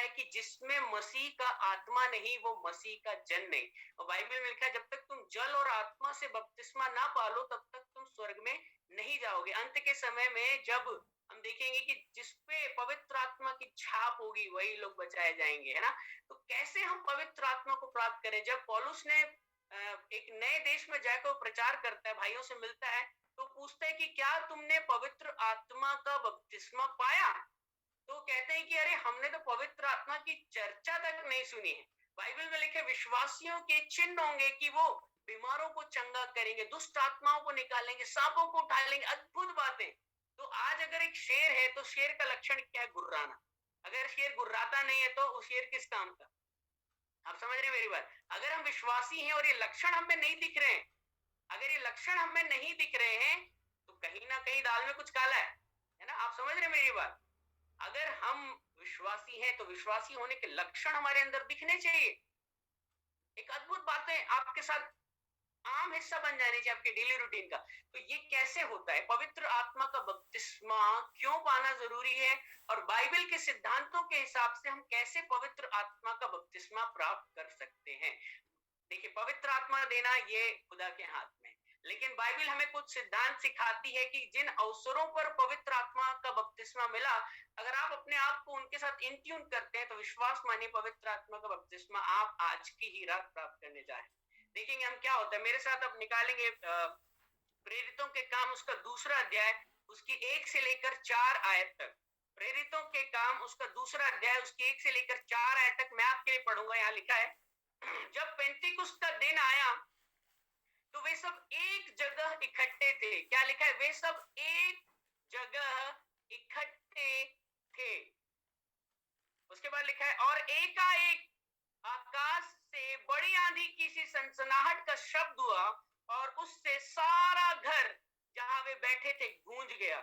है कि जिसमें मसीह का आत्मा नहीं वो मसीह का जन नहीं। और बाइबल में लिखा है जब तक तुम जल और आत्मा से बपतिस्मा ना पालो तब तक तुम स्वर्ग में नहीं जाओगे। अंत के समय में जब हम देखेंगे कि जिसपे पवित्र आत्मा की छाप होगी वही लोग बचाए जाएंगे, है ना। तो कैसे हम पवित्र आत्मा को प्राप्त करें? जब पौलुस ने एक नए देश में जाकर प्रचार करता है, भाइयों से मिलता है, तो पूछता है कि क्या तुमने पवित्र आत्मा का बपतिस्मा पाया? तो कहते हैं कि अरे हमने तो पवित्र आत्मा की चर्चा तक नहीं सुनी है। बाइबल में लिखे विश्वासियों के चिन्ह होंगे कि वो बीमारों को चंगा करेंगे, दुष्ट आत्माओं को निकालेंगे, सांपों को उठा लेंगे, अद्भुत बातें। तो आज अगर एक शेर है तो शेर का लक्षण क्या है? गुर्राना। अगर शेर गुर्राता नहीं है तो वो शेर किस काम का? आप समझ रहे हैं मेरी बात? अगर हम विश्वासी हैं और ये लक्षण हमें नहीं दिख रहे हैं, अगर ये लक्षण हमें नहीं दिख रहे हैं तो कहीं ना कहीं दाल में कुछ काला है ना। आप समझ रहे हैं मेरी बात? अगर हम विश्वासी हैं तो विश्वासी होने के लक्षण हमारे अंदर दिखने चाहिए। एक अद्भुत बात है, आपके साथ आम हिस्सा बन जानी चाहिए आपके डेली रूटीन का। तो ये कैसे होता है? पवित्र आत्मा का बपतिस्मा क्यों पाना जरूरी है और बाइबल के सिद्धांतों के हिसाब से हम कैसे पवित्र आत्मा का बपतिस्मा प्राप्त कर सकते हैं? देखिए, पवित्र आत्मा देना ये खुदा के हाथ में, लेकिन बाइबल हमें कुछ सिद्धांत सिखाती है कि जिन अवसरों पर पवित्र आत्मा का बपतिस्मा मिला, अगर आप अपने आप को उनके साथ इन ट्यून करते हैं तो विश्वास मानिए पवित्र आत्मा का बपतिस्मा आप आज की ही रात प्राप्त करने जा रहे हैं। देखेंगे हम क्या होता है। मेरे साथ अब निकालेंगे प्रेरितों के काम उसका 2 अध्याय उसकी 1 से लेकर 4 आयत तक। प्रेरितों के काम उसका 2 अध्याय उसकी 1 से लेकर 4 आयत तक मैं आपके लिए पढ़ूंगा। यहाँ लिखा है, जब पेंतीकुस्त का दिन आया तो वे सब एक जगह इकट्ठे थे। क्या लिखा है? वे सब एक जगह इकट्ठे थे। उसके बाद लिखा है, और एकाएक आकाश से बड़ी आंधी की सी सनसनाहट का शब्द हुआ और उससे सारा घर जहां वे बैठे थे गूंज गया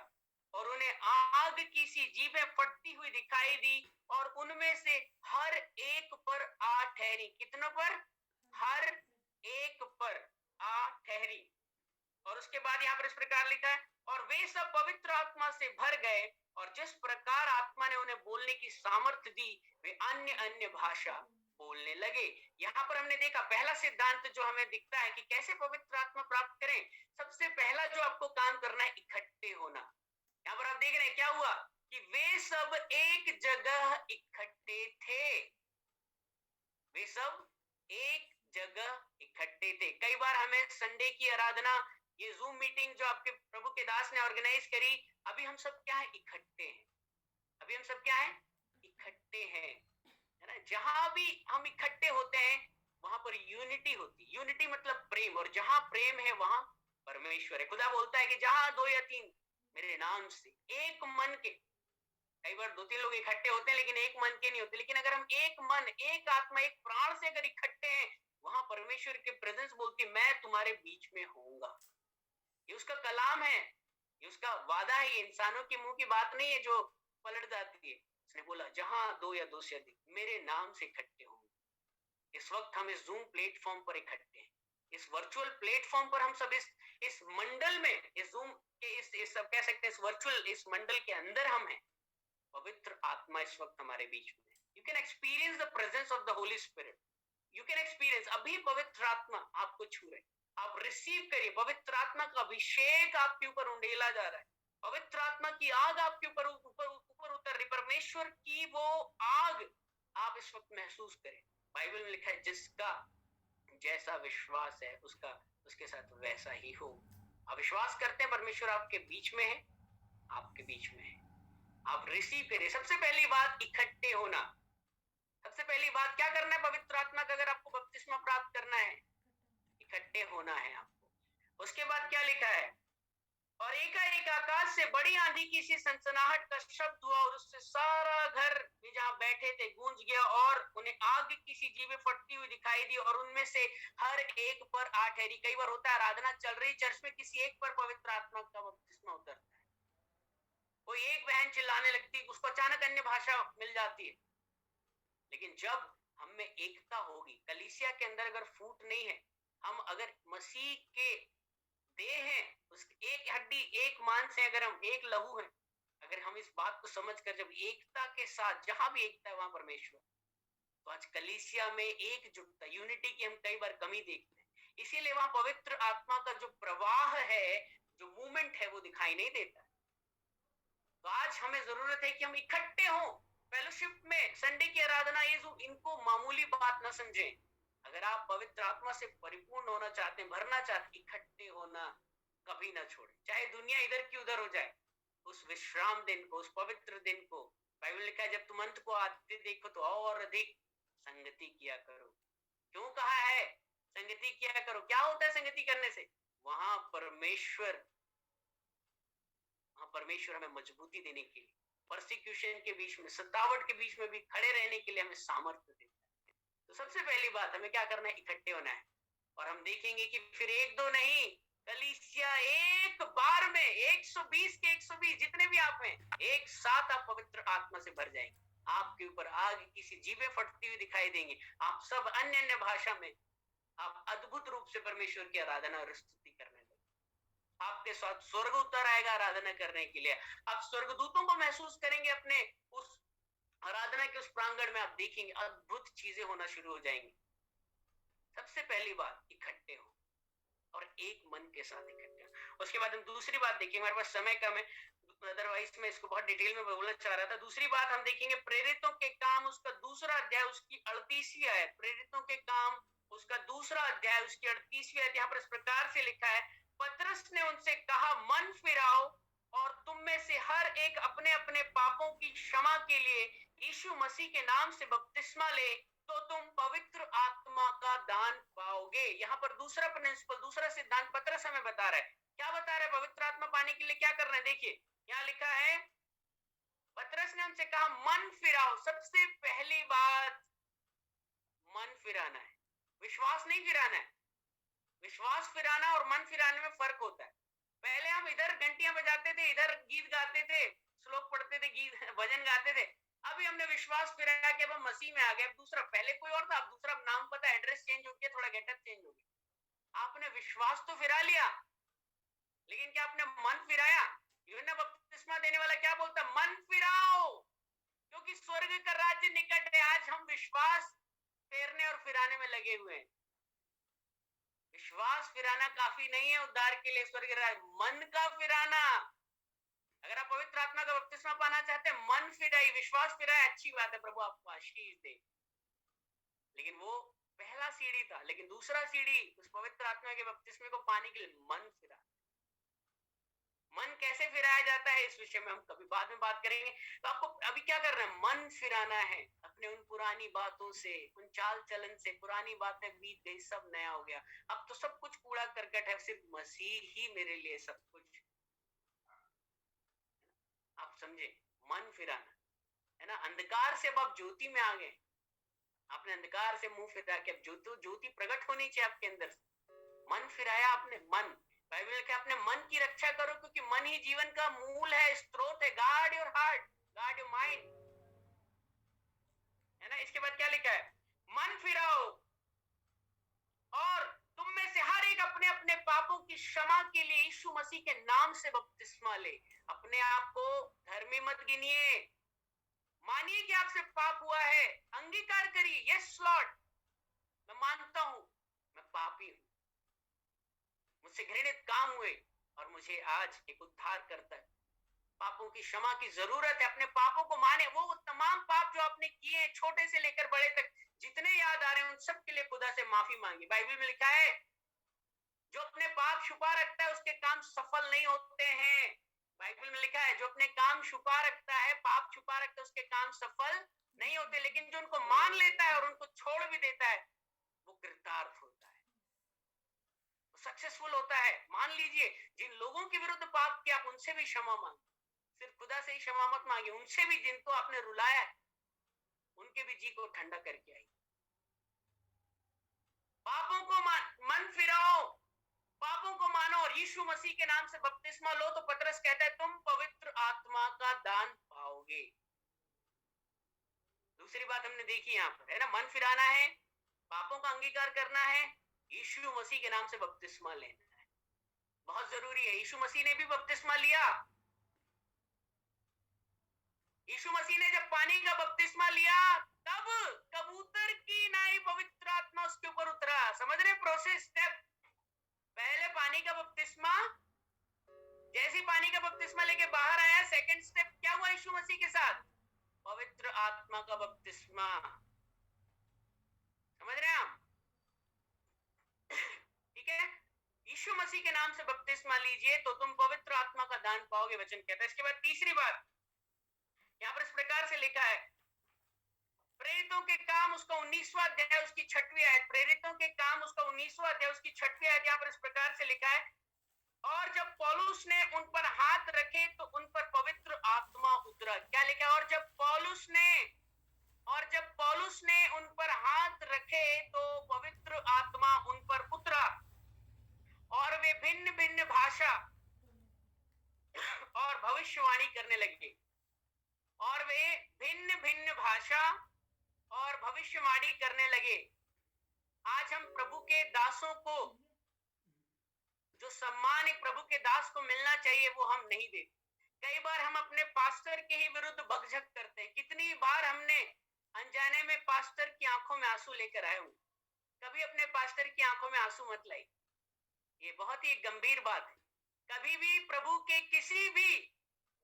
और उन्हें आग की सी जीभें फटती हुई दिखाई दी और उनमें से हर एक पर आ ठहरी। कितनों पर? हर एक पर आ ठहरी। और उसके बाद यहाँ पर इस प्रकार लिखा है, और वे सब पवित्र आत्मा से भर गए और जिस प्रकार आत्मा ने उन्हें बोलने की सामर्थ्य दी वे अन्य अन्य भाषा बोलने लगे। यहाँ पर हमने देखा पहला सिद्धांत जो हमें दिखता है कि कैसे पवित्र आत्मा प्राप्त करें। सबसे पहला जो आपको काम करना है, इकट्ठे होना। यहाँ पर आप देख रहे हैं क्या हुआ कि वे सब एक जगह इकट्ठे थे। वे सब एक जगह इकट्ठे थे। कई बार हमें संडे की आराधना, ये जूम मीटिंग जो आपके प्रभु के दास ने ऑर्गेनाइज करी, अभी हम सब क्या है? इकट्ठे हैं। अभी हम सब क्या है? इकट्ठे हैं, है ना। जहां भी हम इकट्ठे होते हैं वहां पर यूनिटी होती है। यूनिटी मतलब प्रेम, और जहां प्रेम है वहां परमेश्वर है। खुदा बोलता है कि जहां 2 या 3 मेरे नाम से एक मन के, कई बार 2-3 लोग इकट्ठे होते हैं लेकिन एक मन के नहीं होते, लेकिन अगर हम एक मन, एक आत्मा, एक प्राण से अगर इकट्ठे हैं वहां परमेश्वर के प्रेजेंस बोलती है मैं तुम्हारे बीच में होऊंगा। ये उसका कलाम है, ये उसका वादा है। ये इंसानों के मुंह की बात नहीं है जो पलट जाती है। उसने बोला जहां 2 या 2 से अधिक मेरे नाम से इकट्ठे होंगे। इस वक्त हम इस जूम प्लेटफॉर्म पर इकट्ठे हैं, इस वर्चुअल प्लेटफॉर्म पर हम सब इस मंडल में, इस जूम के इस सब कह सकते हैं इस वर्चुअल इस मंडल के अंदर हम हैं। पवित्र आत्मा इस वक्त हमारे बीच में है। You can experience the presence of the Holi spirit. You can experience, अभी पवित्र आत्मा आपको छू रहे, आप रिसीव करिए। पवित्र आत्मा का अभिषेक आपके ऊपर उंडेला जा रहा है। पवित्र आत्मा की आग आपके ऊपर ऊपर ऊपर उतर रही। परमेश्वर की वो आग आप इस वक्त महसूस करें। बाइबल में लिखा है जिसका जैसा विश्वास है उसका उसके साथ वैसा ही हो। आप विश्वास करते हैं परमेश्वर आपके बीच में है, आपके बीच में है, आप रिसीव करिए। सबसे पहली बात इकट्ठे होना। सबसे पहली बात क्या करना है पवित्र आत्मा का? अगर आपको बपतिस्मा प्राप्त करना है, इकट्ठे होना है आपको। उसके बाद क्या लिखा है, और एकाएक आकाश से बड़ी आंधी की सी सनसनाहट का शब्द हुआ और उससे सारा घर जहां बैठे थे गूंज गया और उन्हें आग की सी जीभें फटती हुई दिखाई दी और उनमें से हर एक पर आ ठहरी। कई बार होता है आराधना चल रही चर्च में, किसी एक पर पवित्र आत्मा का बपतिस्मा उतरता है। कोई एक बहन चिल्लाने लगती है, उसको अचानक अन्य भाषा मिल जाती है। लेकिन जब हम में एकता होगी, कलीसिया के अंदर अगर फूट नहीं है, हम अगर मसीह के देह हैं, उस एक हड्डी एक मांस है, अगर हम एक लहू हैं, अगर हम इस बात को समझकर जब एकता के साथ, जहां भी एकता है वहां परमेश्वर, तो आज कलीसिया में एकजुटता, यूनिटी की हम कई बार कमी देखते हैं, इसीलिए वहां पवित्र आत्मा का जो प्रवाह है, जो मूवमेंट है, वो दिखाई नहीं देता। तो आज हमें जरूरत है कि हम इकट्ठे हों फेलोशिप में, संडे की आराधना, ये जो इनको मामूली बात ना समझें। अगर आप पवित्र आत्मा से परिपूर्ण होना चाहते हैं, भरना चाहते हैं, इकट्ठे होना कभी ना छोड़ें, चाहे दुनिया इधर की उधर हो जाए। उस विश्राम दिन को, उस पवित्र दिन को, बाइबल लिखा है जब तुम अंत को आते देखो तो और अधिक संगति किया करो। क्यों कहा है संगति किया करो? क्या होता है संगति करने से? वहां परमेश्वर हमें मजबूती देने के लिए, परसिक्यूशन के बीच में, सतावट के बीच में भी खड़े रहने के लिए हमें सामर्थ्य देता है। तो सबसे पहली बात हमें क्या करना है? इकट्ठे होना है। और हम देखेंगे कि फिर एक दो नहीं, कलीसिया एक बार में 120 के 120 जितने भी आप हैं, एक साथ आप पवित्र आत्मा से भर जाएंगे। आपके ऊपर आग किसी जीवे फटती हुई दिखाई देंगे। आप सब अन्य अन्य भाषा में आप अद्भुत रूप से परमेश्वर की आराधना और स्तुति करने लगे। आपके साथ स्वर्ग उतर आएगा आराधना करने के लिए। आप स्वर्गदूतों को महसूस करेंगे अपने उस आराधना के उस प्रांगण में। आप देखेंगे अद्भुत चीजें होना शुरू हो जाएंगी। सबसे पहली बात, इकट्ठे हो और एक मन के साथ इकट्ठे हो। उसके बाद हम दूसरी बात देखेंगे, हमारे पास समय कम है, अदरवाइज मैं इसको बहुत डिटेल में बोलना चाह रहा था। दूसरी बात हम देखेंगे प्रेरितों के काम, उसका दूसरा अध्याय, उसकी 38वीं आयत। प्रेरितों के काम उसका दूसरा अध्याय, उसकी 38वीं आयत। यहाँ पर इस प्रकार से लिखा है, पतरस ने उनसे कहा, मन फिराओ और तुम में से हर एक अपने अपने पापों की क्षमा के लिए यीशु मसीह के नाम से बपतिस्मा ले, तो तुम पवित्र आत्मा का दान पाओगे। यहाँ पर दूसरा प्रिंसिपल, दूसरा सिद्धांत पतरस हमें बता रहा है। क्या बता रहा है? पवित्र आत्मा पाने के लिए क्या करना है? देखिए यहाँ लिखा है, पतरस ने उनसे कहा मन फिराओ। सबसे पहली बात, मन फिराना है, विश्वास नहीं फिराना है। विश्वास फिराना और मन फिराने में फर्क होता है। पहले हम इधर घंटियां बजाते थे, इधर गीत गाते थे, श्लोक पढ़ते थे, गीत भजन गाते थे। अभी हमने विश्वास फिराया कि अब हम मसीह में आ गए। दूसरा, पहले कोई और था, अब दूसरा नाम पता, एड्रेस चेंज हो गया, थोड़ा गेटअप चेंज हो गया। आपने विश्वास तो फिरा लिया, लेकिन क्या आपने मन फिराया? यूहन्ना बपतिस्मा देने वाला क्या बोलता? मन फिराओ, क्योंकि स्वर्ग का राज्य निकट है। आज हम विश्वास फेरने और फिराने में लगे हुए हैं। विश्वास फिराना काफी नहीं है उद्धार के लिए, स्वर्ग राज्य, मन का फिराना। अगर आप पवित्र आत्मा का बपतिस्मा पाना चाहते हैं, मन फिराई, विश्वास फिराए, अच्छी बात है, प्रभु आपको आशीष दे। लेकिन वो पहला सीढ़ी था, लेकिन दूसरा सीढ़ी उस पवित्र आत्मा के बपतिस्मे को पाने के लिए मन फिरा। मन कैसे फिराया जाता है, इस विषय में हम कभी बाद में बात करेंगे। तो आपको अभी क्या करना है? मन फिराना है अपने उन पुरानी बातों से, उन चाल चलन से। पुरानी बातें बीत गई, सब नया हो गया। अब तो सब कुछ कूड़ा करकट है, सिर्फ मसीह ही मेरे लिए सब कुछ। आप समझे? मन फिराना है ना। अंधकार से अब आप ज्योति में आ गए। आपने अंधकार से मुंह फिरा के अब ज्योति प्रकट होनी चाहिए आपके अंदर। मन फिराया आपने, मन। बाइबल के अपने मन की रक्षा करो, क्योंकि मन ही जीवन का मूल है, स्रोत है। Guard your heart, guard your mind, है ना। इसके बाद क्या लिखा है? मन फिराओ और तुम में से हर एक अपने अपने पापों की क्षमा के लिए यीशु मसीह के नाम से बपतिस्मा ले। अपने आप को धर्मी मत गिनिए, मानिए कि आपसे पाप हुआ है, अंगीकार करिए, यस लॉर्ड, मैं मानता हूं मैं पापी हूं, मुझसे घृणित काम हुए और मुझे आज एक उद्धार करता है। पापों की क्षमा की जरूरत है। अपने पापों को माने। वो तमाम पाप जो आपने किए, छोटे से लेकर बड़े तक, जितने याद आ रहे हैं, उन सब के लिए खुदा से माफी मांगी। बाइबल में लिखा है, जो अपने पाप छुपा रखता है उसके काम सफल नहीं होते हैं। बाइबल में लिखा है, जो अपने काम छुपा रखता है, पाप छुपा रखता है, उसके काम सफल नहीं होते। लेकिन जो उनको मान लेता है और उनको छोड़ भी देता है, वो कृतार्थ होता है, सक्सेसफुल होता है। मान लीजिए, जिन लोगों के विरुद्ध पाप किया, आप उनसे भी क्षमा मांगे। सिर्फ खुदा से ही क्षमा मत मांगे, उनसे भी जिनको आपने रुलाया, उनके भी जी को ठंडा करके आई। पापों को मन फिराओ, पापों को मानो और यीशु मसीह के नाम से बपतिस्मा लो, तो पतरस कहता है तुम पवित्र आत्मा का दान पाओगे। दूसरी बात हमने देखी यहाँ पर, है ना। मन फिराना है, पापों का अंगीकार करना है, यीशु मसीह के नाम से बपतिस्मा लेना है। बहुत जरूरी है। यीशु मसीह ने भी बपतिस्मा लिया, यीशु मसीह ने जब पानी का बपतिस्मा लिया तब कबूतर की नाई पवित्र आत्मा उसके ऊपर उतरा। समझ रहे प्रोसेस स्टेप? पहले पानी का बपतिस्मा, जैसे पानी का बपतिस्मा लेके बाहर आया, सेकंड स्टेप क्या हुआ यीशु मसीह के साथ? पवित्र आत्मा का बपतिस्मा। समझ रहे हैं आप? ठीक है, यीशु मसीह के नाम से बपतिस्मा लीजिए तो तुम पवित्र आत्मा का दान पाओगे, वचन कहता है। इसके बाद तीसरी बात यहां पर इस प्रकार से लिखा है, प्रेरितों के काम उसका 19वां अध्याय उसकी 6वीं आयत, प्रेरितों के काम उसका 19वां अध्याय उसकी 6वीं आयत, यहां पर इस प्रकार से लिखा है, और जब पौलुस ने उन पर हाथ रखे तो उन पर पवित्र आत्मा उतरा। क्या लिखा है? और जब पौलुस ने उन पर हाथ रखे तो पवित्र आत्मा उन पर उतरा और वे भिन्न भिन्न भाषा और भविष्यवाणी करने लगे। और वे भिन्न भिन्न भाषा और भविष्यवाणी करने लगे। आज हम प्रभु के दासों को जो सम्मान एक प्रभु के दास को मिलना चाहिए वो हम नहीं देते। कई बार हम अपने पास्टर के ही विरुद्ध बकझक करते हैं। कितनी बार हमने अनजाने में पास्टर की आंखों में आंसू लेकर आए हूं। कभी अपने पास्टर की आंखों में आंसू मत लाई, ये बहुत ही गंभीर बात है। कभी भी प्रभु के किसी भी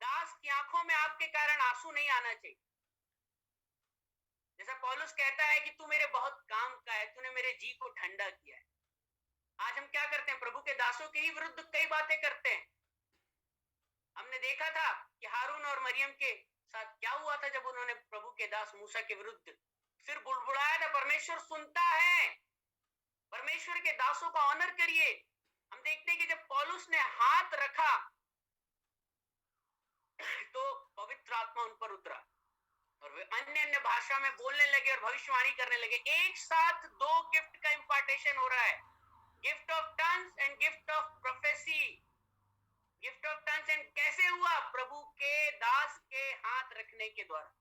दास की आंखों में आपके कारण आंसू नहीं आना चाहिए। जैसा पौलुस कहता है कि तू मेरे बहुत काम का है, तूने मेरे जी को ठंडा किया है। आज हम क्या करते हैं? प्रभु के दासों के ही विरुद्ध कई बातें करते हैं। हमने देखा था कि हारून और मरियम के साथ क्या हुआ था जब उन्होंने प्रभु के दास मूसा के विरुद्ध सिर बुड़बुड़ाया था। परमेश्वर सुनता है, परमेश्वर के दासों का ऑनर करिए। हम देखते हैं कि जब पौलुस ने हाथ रखा तो पवित्र आत्मा उन पर उतरा और वे अन्य अन्य भाषा में बोलने लगे और भविष्यवाणी करने लगे। एक साथ दो गिफ्ट का इंपार्टेशन हो रहा है, gift of tongues and gift of prophecy. Gift of tongues and कैसे हुआ? प्रभु के दास के हाथ रखने के द्वारा।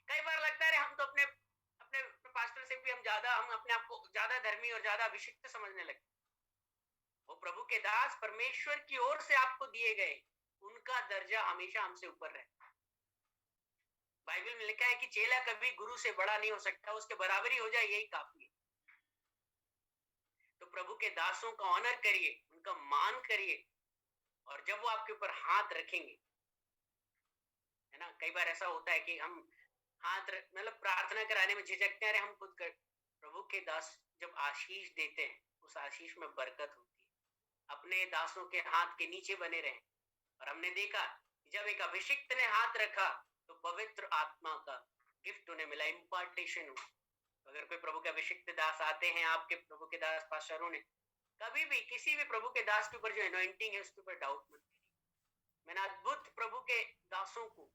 कई बार लगता है हम तो अपने अपने पास्टर से भी हम अपने आप को ज्यादा धर्मी और ज्यादा अभिषिक्त समझने लगे। वो प्रभु के दास परमेश्वर की ओर से आपको दिए गए, उनका दर्जा हमेशा हमसे ऊपर रहता है। बाइबल में लिखा है कि चेला कभी गुरु से बड़ा नहीं हो सकता, उसके बराबरी हो जाए यही काफी है। तो प्रभु के दासों का ऑनर करिए, उनका मान करिए, और जब वो आपके ऊपर हाथ रखेंगे, है ना, कई बार ऐसा होता है कि हम हाथ मतलब प्रार्थना कराने में झिझकते हैं। अरे हम खुद कर, प्रभु के दास जब आशीष देते हैं उस आशीष में बरकत होती है। अपने दासों के हाथ के नीचे बने रहें। और हमने देखा जब एक अभिषिक्त ने हाथ रखा तो पवित्र आत्मा का गिफ्ट उन्हें मिला, इंपार्टेशन हुआ। अगर कोई प्रभु के अभिषिक्त दास आते हैं, आपके प्रभु के दास पास्टरों ने कभी भी किसी भी प्रभु के दास के ऊपर जो एनॉइंटिंग है उसके ऊपर डाउट मत करिए। मैंने अद्भुत प्रभु के दासों को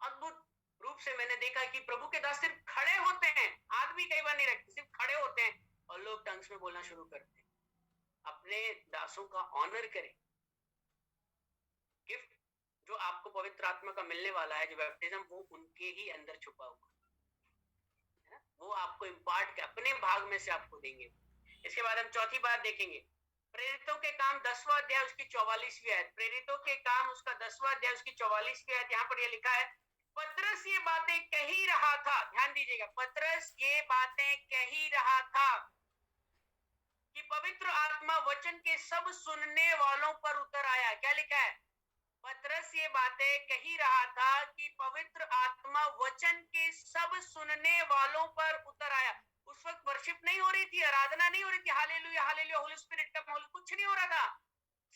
अद्भुत रूप से मैंने देखा कि प्रभु के दास सिर्फ खड़े होते हैं, हाथ भी कई बार नहीं रखते, सिर्फ खड़े होते हैं और लोग टंग्स में बोलना शुरू करते हैं। अपने दासों का ऑनर करें। गिफ्ट जो आपको पवित्र आत्मा का मिलने वाला है, जो बैप्टिज्म, वो उनके ही अंदर छुपा हुआ है, वो आपको इम्पार्ट अपने भाग में से आपको देंगे। इसके बाद हम चौथी बात देखेंगे, प्रेरितों के काम 10वां अध्याय उसकी 44वीं आयत। प्रेरितों के काम उसका 10वां अध्याय उसकी 44वीं आयत। यहाँ पर यह लिखा है, पतरस ये बातें कह ही रहा था। ध्यान दीजिएगा, पतरस ये बातें कह ही रहा था कि पवित्र आत्मा वचन के सब सुनने वालों पर उतर आया। क्या लिखा है? पतरस ये बातें कह ही रहा था कि पवित्र आत्मा वचन के सब सुनने वालों पर उतर आया। उस वक्त वर्शिप नहीं हो रही थी, आराधना नहीं हो रही थी, हालेलुया हालेलुया होली स्पिरिट कम, कुछ नहीं हो रहा था।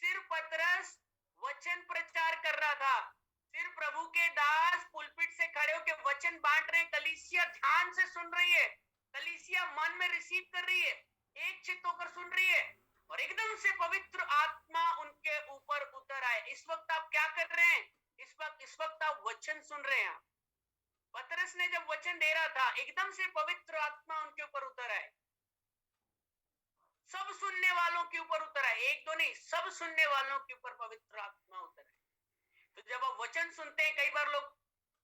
सिर्फ पतरस वचन प्रचार कर रहा था। सिर्फ प्रभु के दास पुलपिट से खड़े होकर वचन बांट रहे हैं। कलीसिया ध्यान से सुन रही है, कलीसिया मन में रिसीव कर रही है, एक चित्त होकर सुन रही है, और एकदम से पवित्र आत्मा उनके ऊपर उतर आए। इस वक्त आप क्या कर रहे हैं? इस वक्त आप वचन सुन रहे हैं। पतरस ने जब वचन दे रहा था, एकदम से पवित्र आत्मा उनके ऊपर उतर आए, सब सुनने वालों के ऊपर उतर आए। एक दो नहीं, सब सुनने वालों के ऊपर पवित्र आत्मा उतर आए। तो जब आप वचन सुनते हैं, कई बार लोग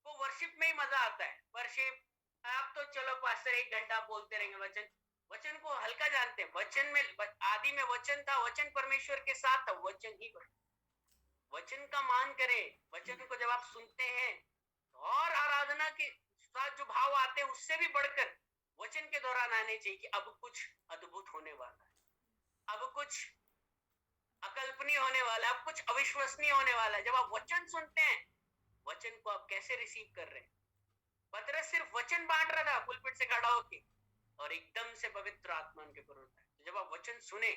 को वर्शिप में ही मजा आता है। वर्शिप आप तो चलो पास्टर 1 घंटा बोलते रहेंगे, वचन को हल्का जानते हैं। वचन में आदि में वचन था, वचन परमेश्वर के साथ था, वचन ही वचन का मान करें। वचन को जब आप सुनते हैं तो और आराधना के साथ जो भाव आते हैं उससे भी बढ़कर वचन के दौरान आने चाहिए कि अब कुछ अद्भुत होने वाला है, अब कुछ अकल्पनीय होने वाला है, अब कुछ अविश्वसनीय होने वाला है। जब आप वचन सुनते हैं, वचन को आप कैसे रिसीव कर रहे हैं? पतरस सिर्फ वचन बांट रहा था पुलपिट से खड़ा होके, और एकदम से पवित्र आत्मा उनके ऊपर उठा है। तो जब आप वचन सुने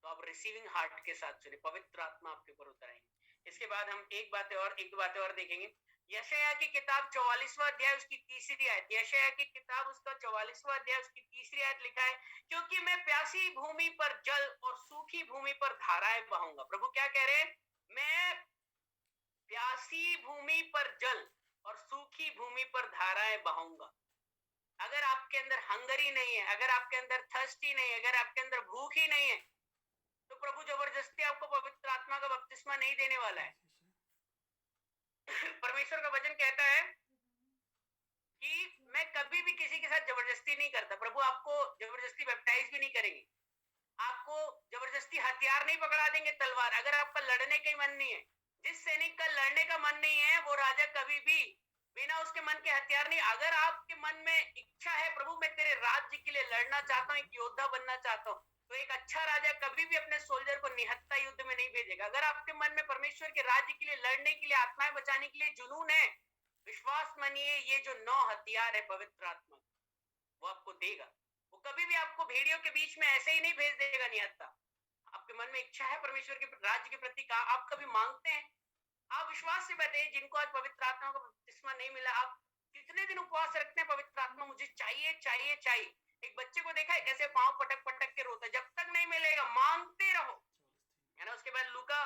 तो आप रिसीविंग हार्ट के साथ सुने, पवित्र आत्मा आपके ऊपर उतर आएंगे। इसके बाद हम एक दो बातें और देखेंगे। यशायाह की किताब 44वां अध्याय उसकी तीसरी आयत, यशायाह की किताब उसका 44वां अध्याय उसकी तीसरी आयत लिखा है, क्योंकि मैं प्यासी भूमि पर जल और सूखी भूमि पर धाराएं बहाऊंगा। प्रभु क्या कह रहे हैं? मैं प्यासी भूमि पर जल और सूखी भूमि पर धाराएं बहाऊंगा। अगर आपके अंदर हंगरी नहीं है, अगर आपके अंदर थर्स्टी नहीं है, अगर आपके अंदर भूख ही नहीं है, तो प्रभु जबरदस्ती आपको पवित्र आत्मा का बपतिस्मा नहीं देने वाला है। परमेश्वर का वचन कहता है कि मैं कभी भी किसी के साथ जबरदस्ती नहीं करता। प्रभु आपको जबरदस्ती बैप्टाइज भी नहीं करेंगे, आपको जबरदस्ती हथियार नहीं पकड़ा देंगे, तलवार। अगर आपका लड़ने का मन नहीं है, जिस सैनिक का लड़ने का मन नहीं है, वो राजा कभी भी बिना उसके मन के हथियार नहीं। अगर आपके मन में इच्छा है, प्रभु मैं तेरे राज्य के लिए लड़ना चाहता हूँ, एक योद्धा बनना चाहता हूँ, तो एक अच्छा राजा कभी भी अपने सोल्जर को निहत्था युद्ध में नहीं भेजेगा। अगर आपके मन में परमेश्वर के राज्य के लिए लड़ने के लिए, आत्माएं बचाने के लिए जुनून है, विश्वास मानिए ये जो 9 हथियार है पवित्र आत्मा, वो आपको देगा। वो कभी भी आपको भेड़ियों के बीच में ऐसे ही नहीं भेज देगा निहत्था। आपके मन में इच्छा है परमेश्वर के राज्य के प्रति, का आप कभी मांगते हैं? आप विश्वास से बताइए, जिनको आज पवित्र आत्मा का बपतिस्मा नहीं मिला, आप कितने दिन उपवास रखते हैं? पवित्र आत्मा मुझे चाहिए चाहिए चाहिए। एक बच्चे को देखा है कैसे पांव पटक पटक के रोता है, जब तक नहीं मिलेगा मांगते रहो, है ना। उसके बाद लूका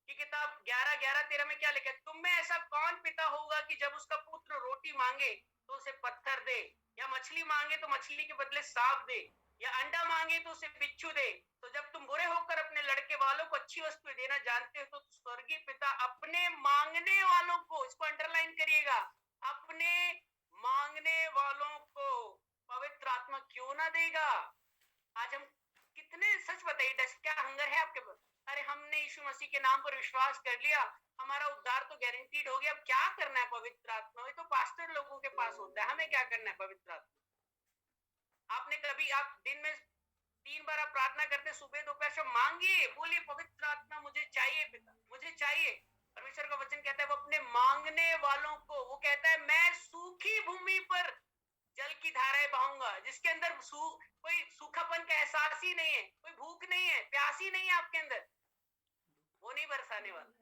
की किताब 11:13 में क्या लिखा है? तुम में ऐसा कौन पिता होगा कि जब उसका पुत्र रोटी मांगे तो उसे पत्थर दे, या मछली मांगे तो मछली के बदले सांप दे, या अंडा मांगे तो उसे बिच्छू दे? तो जब तुम बुरे होकर अपने लड़के वालों को अच्छी वस्तुएं देना जानते हो, तो स्वर्गीय पिता अपने मांगने वालों को, इसको अंडरलाइन करिएगा, अपने मांगने वालों को पवित्र आत्मा क्यों ना देगा? आज हम कितने, सच बताइए, क्या हंगर है आपके पास? अरे हमने यीशु मसीह के नाम पर विश्वास कर लिया, हमारा उद्धार तो गारंटीड हो गया, अब क्या करना है पवित्र आत्मा? ये तो पास्टर लोगों के पास होता है, हमें क्या करना है पवित्र आत्मा? आपने कभी, आप दिन में 3 बार आप प्रार्थना करते, सुबह दोपहर शाम, मांगिए, बोलिए पवित्र आत्मा मुझे चाहिए पिता, मुझे चाहिए। परमेश्वर का वचन कहता है वो अपने मांगने वालों को, वो कहता है मैं सूखी भूमि पर जल की धाराएं बहाऊंगा। जिसके अंदर कोई सूखापन का एहसास ही नहीं है, कोई भूख नहीं है, प्यास ही नहीं है आपके अंदर, वो नहीं बरसाने वाला।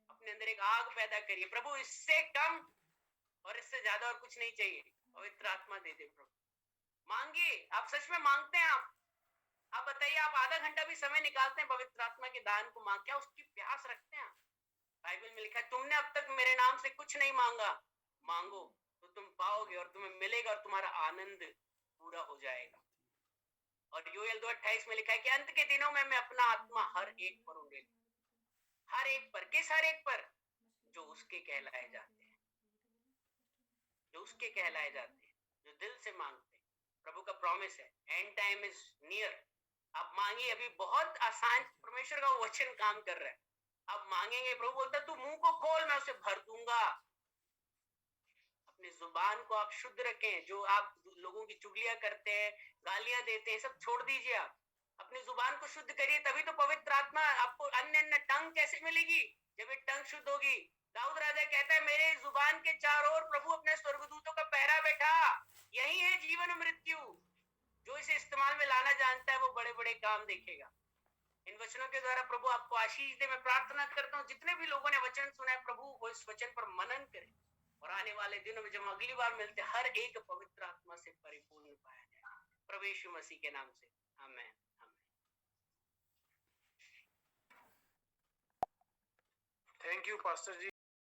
अपने अंदर एक आग पैदा करिए, प्रभु इससे कम और इससे ज्यादा और कुछ नहीं चाहिए, पवित्र आत्मा दे दे प्रभु। मांगिए, आप सच में मांगते हैं? आप बताइए, आप आधा घंटा भी समय निकालते हैं पवित्र आत्मा के दान को मांग, क्या उसकी प्यास रखते हैं? बाइबल में लिखा है तुमने अब तक मेरे नाम से कुछ नहीं मांगा, मांगो तो तुम पाओगे और तुम्हें मिलेगा और तुम्हारा आनंद पूरा हो जाएगा। और योएल 2:28 में लिखा है कि अंत के दिनों में मैं अपना आत्मा हर एक पर उंडेलूंगा। हर एक पर, किस हर एक पर? जो उसके कहलाए जाते हैं, जो उसके कहलाए जाते हैं, जो दिल से मांगते हैं। प्रभु का प्रॉमिस है, एंड टाइम इज नियर। आप मांगिए, अभी बहुत आसान, परमेश्वर का वचन काम कर रहा है। आप मांगेंगे, प्रभु बोलता है तू मुंह को खोल, मैं उसे भर दूंगा। अपनी जुबान को आप शुद्ध रखें, जो आप लोगों की चुगलियां करते हैं, गालियां देते हैं, सब छोड़ दीजिए। आप अपनी जुबान को शुद्ध करिए, तभी तो पवित्र आत्मा आपको, अन्य टंग कैसे मिलेगी? जब ये टंग शुद्ध होगी। दाऊद राजा कहता है मेरे जुबान के चारों ओर प्रभु अपने स्वर्गदूतों का पहरा बैठा, यही है जीवन और मृत्यु। जो इसे इस्तेमाल में लाना जानता है वो बड़े बड़े काम देखेगा। इन वचनों के द्वारा प्रभु आपको आशीष दे। मैं प्रार्थना करता हूँ जितने भी लोगों ने वचन सुना है, प्रभु वो इस वचन पर मनन करें, और आने वाले दिनों में जब अगली बार मिलते, हर एक पवित्र आत्मा से परिपूर्ण पाया जाए, प्रभु यीशु मसीह के नाम से, आमीन। Thank you pastor ji.